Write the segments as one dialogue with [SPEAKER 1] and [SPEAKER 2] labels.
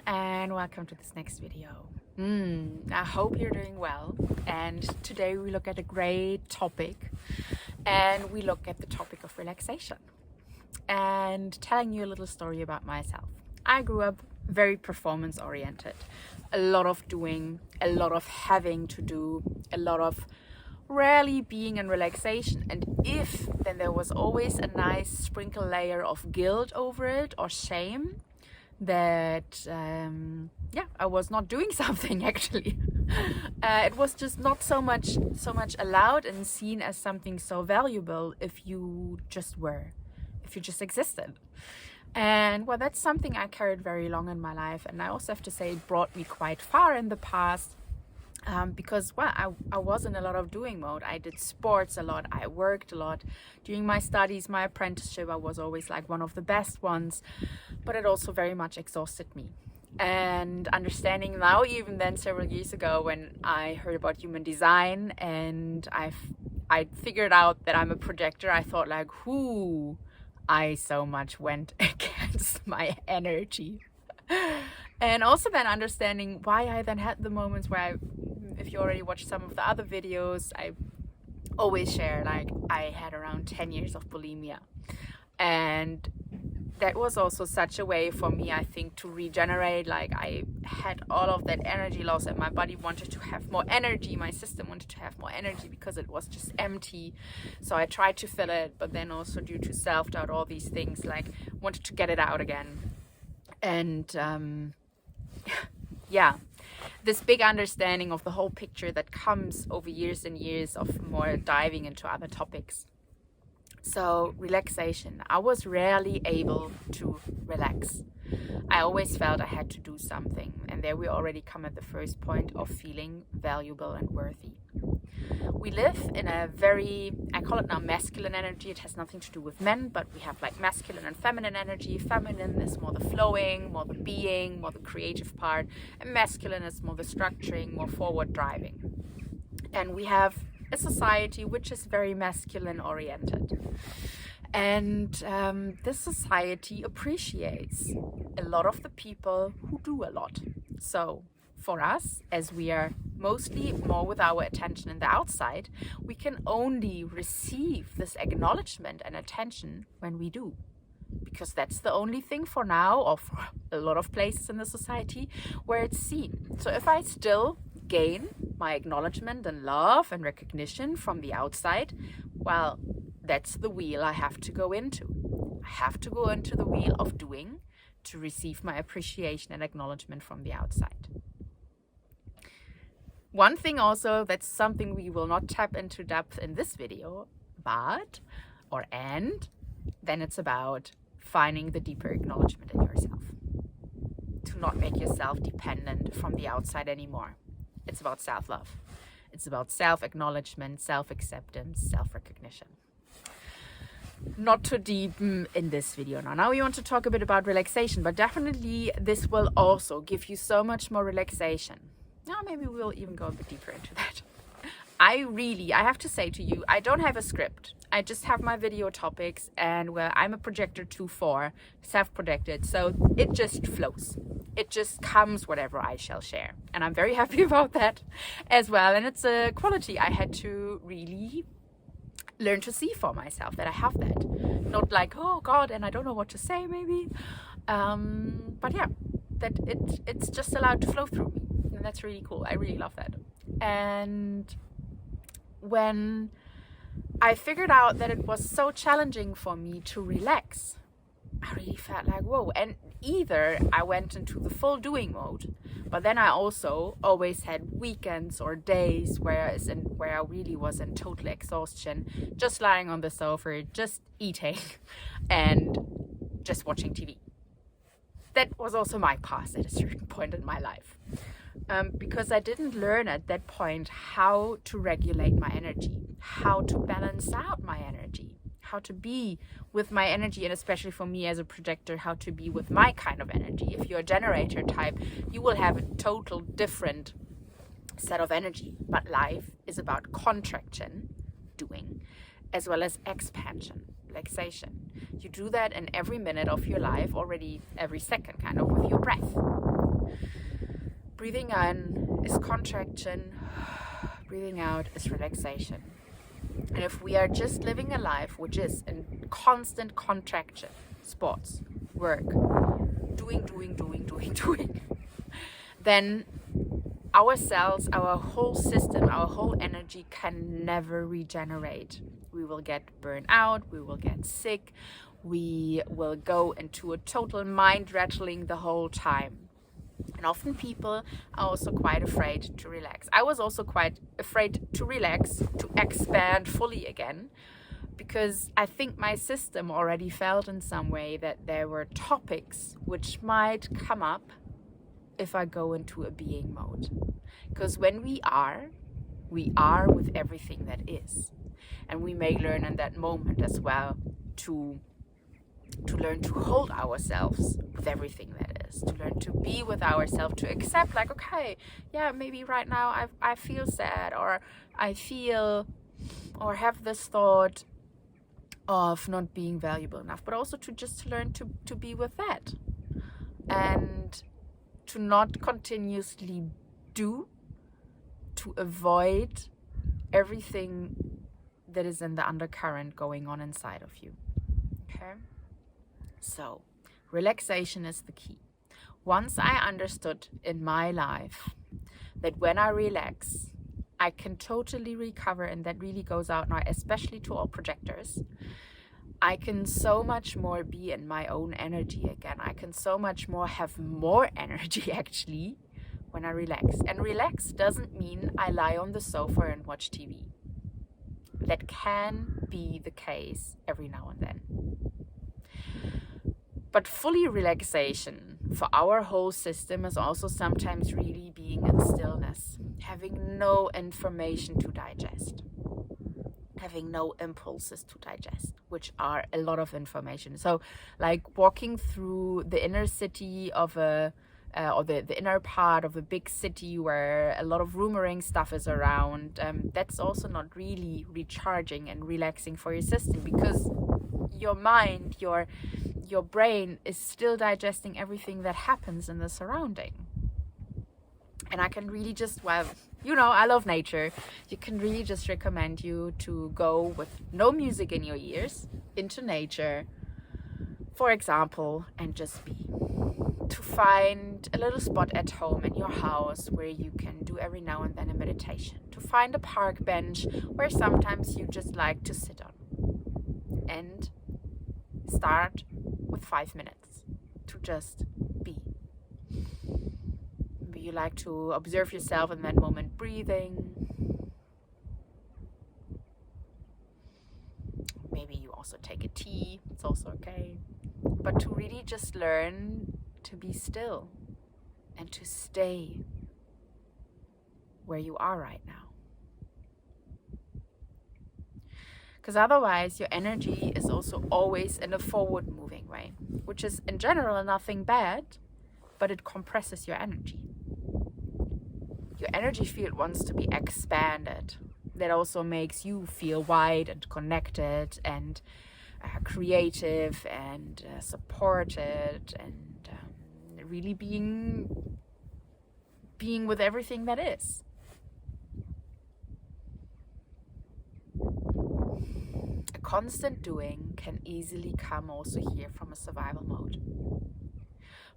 [SPEAKER 1] and welcome to this next video. I hope you're doing well, and today we look at a great topic, and we look at the topic of relaxation and telling you a little story about myself. I grew up very performance oriented, a lot of doing, a lot of having to do, a lot of rarely being in relaxation, and if then there was always a nice sprinkle layer of guilt over it or shame that I was not doing something actually. It was just not so much allowed and seen as something so valuable if you just existed. And well, that's something I carried very long in my life, and I also have to say it brought me quite far in the past. Because I was in a lot of doing mode. I did sports a lot, I worked a lot. During my studies, my apprenticeship, I was always like one of the best ones, but it also very much exhausted me. And understanding now, even then several years ago, when I heard about human design and I figured out that I'm a projector, I thought like, I so much went against my energy. And also then understanding why I then had the moments where if you already watched some of the other videos, I always share like I had around 10 years of bulimia. And that was also such a way for me, I think, to regenerate. Like I had all of that energy loss and my body wanted to have more energy. My system wanted to have more energy because it was just empty. So I tried to fill it, but then also due to self-doubt, all these things, like wanted to get it out again. And this big understanding of the whole picture that comes over years and years of more diving into other topics. So relaxation, I was rarely able to relax. I always felt I had to do something, and there we already come at the first point of feeling valuable and worthy. We live in a very, I call it now masculine energy. It has nothing to do with men, but we have like masculine and feminine energy. Feminine is more the flowing, more the being, more the creative part, and masculine is more the structuring, more forward driving. And we have a society which is very masculine oriented. And this society appreciates a lot of the people who do a lot. So for us, as we are mostly more with our attention in the outside, we can only receive this acknowledgement and attention when we do. Because that's the only thing for now, or for a lot of places in the society, where it's seen. So if I still gain my acknowledgement and love and recognition from the outside, well, that's the wheel I have to go into. I have to go into the wheel of doing to receive my appreciation and acknowledgement from the outside. One thing also, that's something we will not tap into depth in this video, then it's about finding the deeper acknowledgement in yourself. To not make yourself dependent from the outside anymore. It's about self-love. It's about self-acknowledgement, self-acceptance, self-recognition. Not too deep in this video now. Now we want to talk a bit about relaxation, but definitely this will also give you so much more relaxation. Now maybe we'll even go a bit deeper into that. I have to say to you, I don't have a script. I just have my video topics, and well, I'm a projector 2/4, self-projected, so it just flows. It just comes whatever I shall share. And I'm very happy about that as well. And it's a quality I had to really learn to see for myself, that I have that. Not like, oh God, and I don't know what to say maybe. But yeah, that it's just allowed to flow through me. And that's really cool. I really love that. And when I figured out that it was so challenging for me to relax, I really felt like, whoa. And either I went into the full doing mode, but then I also always had weekends or days where I really was in total exhaustion, just lying on the sofa, just eating and just watching TV. That was also my past at a certain point in my life. Because I didn't learn at that point how to regulate my energy, how to balance out my energy, how to be with my energy, and especially for me as a projector, how to be with my kind of energy. If you're a generator type, you will have a total different set of energy. But life is about contraction, doing, as well as expansion, relaxation. You do that in every minute of your life, already every second, kind of with your breath. Breathing in is contraction, breathing out is relaxation. And if we are just living a life which is in constant contraction, sports, work, doing, then our cells, our whole system, our whole energy can never regenerate. We will get burned out, we will get sick, we will go into a total mind rattling the whole time. And often people are also quite afraid to relax. I was also quite afraid to relax, to expand fully again, because I think my system already felt in some way that there were topics which might come up if I go into a being mode. Because when we are with everything that is. And we may learn in that moment as well to learn to hold ourselves with everything that is, to learn to be with ourselves, to accept like, okay, yeah, maybe right now I feel sad, or I feel or have this thought of not being valuable enough, but also to just learn to be with that and to not continuously do, to avoid everything that is in the undercurrent going on inside of you. Okay? So, relaxation is the key. Once I understood in my life that when I relax, I can totally recover, and that really goes out now, especially to all projectors. I can so much more be in my own energy again. I can so much more have more energy actually when I relax. And relax doesn't mean I lie on the sofa and watch TV. That can be the case every now and then. But fully relaxation for our whole system is also sometimes really being in stillness, having no information to digest, having no impulses to digest, which are a lot of information. So like walking through the inner city of or the inner part of a big city where a lot of rumoring stuff is around, that's also not really recharging and relaxing for your system, because your mind, your brain is still digesting everything that happens in the surrounding. And I can really just, well, you know, I love nature. You can really just recommend you to go with no music in your ears into nature, for example, and just be. To find a little spot at home in your house where you can do every now and then a meditation. To find a park bench where sometimes you just like to sit on. And start with 5 minutes to just be. Maybe you like to observe yourself in that moment, breathing. Maybe you also take a tea, it's also okay. But to really just learn to be still and to stay where you are right now. Because otherwise your energy is also always in a forward moving way, which is in general nothing bad, but it compresses your energy. Your energy field wants to be expanded. That also makes you feel wide and connected and creative and supported and really being with everything that is. A constant doing can easily come also here from a survival mode.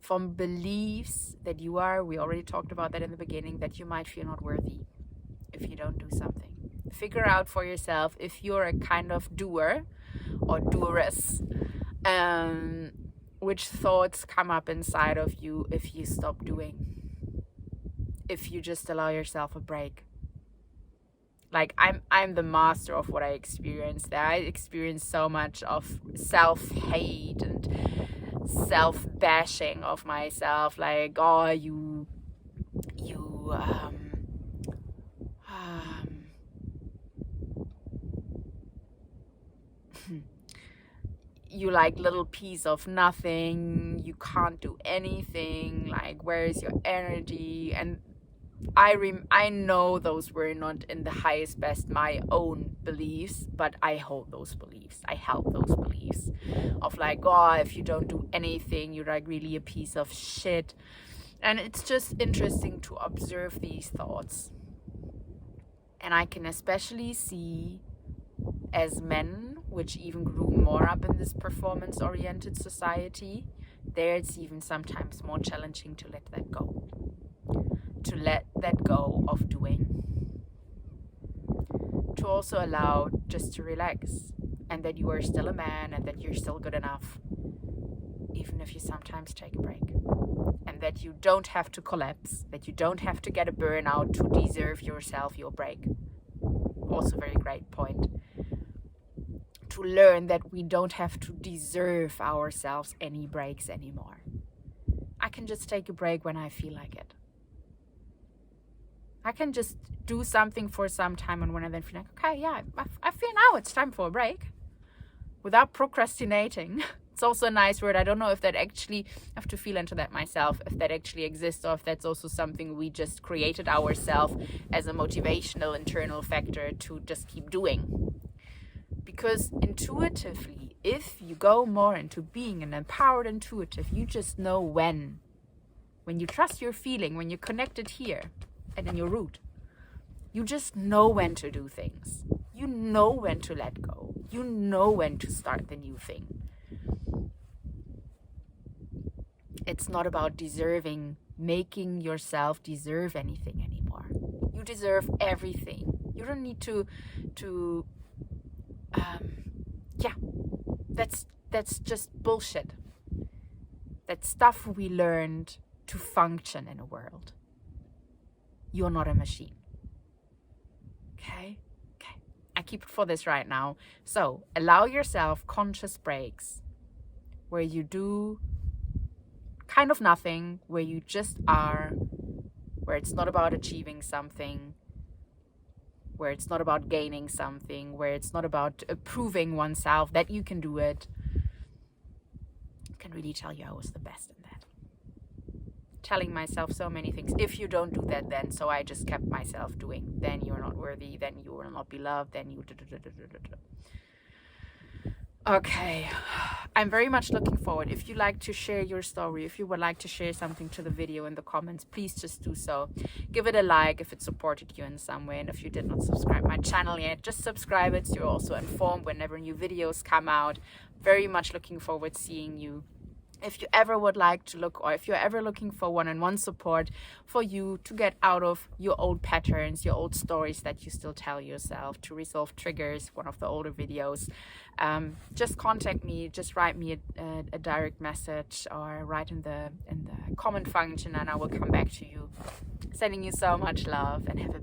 [SPEAKER 1] From beliefs that you are, we already talked about that in the beginning, that you might feel not worthy if you don't do something. Figure out for yourself if you're a kind of doer or doeress, which thoughts come up inside of you if you stop doing, if you just allow yourself a break. Like I'm the master of what I experienced there. I experienced so much of self-hate and self-bashing of myself, like, oh, you you like little piece of nothing, you can't do anything, like, where is your energy? And I know those were not in the highest best my own beliefs, but I hold those beliefs. I held those beliefs of like, oh, if you don't do anything, you're like really a piece of shit. And it's just interesting to observe these thoughts. And I can especially see as men, which even grew more up in this performance-oriented society, there it's even sometimes more challenging to let that go. To let that go of doing. To also allow just to relax, and that you are still a man and that you're still good enough, even if you sometimes take a break. And that you don't have to collapse, that you don't have to get a burnout to deserve yourself your break. Also very great point. To learn that we don't have to deserve ourselves any breaks anymore. I can just take a break when I feel like it. I can just do something for some time, and when I then feel like, okay, yeah, I feel now it's time for a break, without procrastinating. It's also a nice word. I don't know if that actually, I have to feel into that myself, if that actually exists, or if that's also something we just created ourselves as a motivational internal factor to just keep doing. Because intuitively, if you go more into being an empowered intuitive, you just know when you trust your feeling, when you're connected here and in your root, you just know when to do things. You know when to let go. You know when to start the new thing. It's not about deserving, making yourself deserve anything anymore. You deserve everything. You don't need to that's just bullshit. That's stuff we learned to function in a world. You're not a machine. Okay? I keep it for this right now. So, allow yourself conscious breaks where you do kind of nothing, where you just are, where it's not about achieving something, where it's not about gaining something, where it's not about proving oneself that you can do it. I can really tell you I was the best in that. Telling myself so many things. If you don't do that, then so I just kept myself doing. Then you're not worthy. Then you will not be loved. Then you. Okay, I'm very much looking forward. If you'd like to share your story, if you would like to share something to the video in the comments, please just do so. Give it a like if it supported you in some way. And if you did not subscribe my channel yet, just subscribe it so you're also informed whenever new videos come out. Very much looking forward to seeing you. If you ever would like to look, or if you're ever looking for one-on-one support for you to get out of your old patterns, your old stories that you still tell yourself, to resolve triggers, one of the older videos, just contact me, just write me a direct message or write in the comment function, and I will come back to you. Sending you so much love, and have a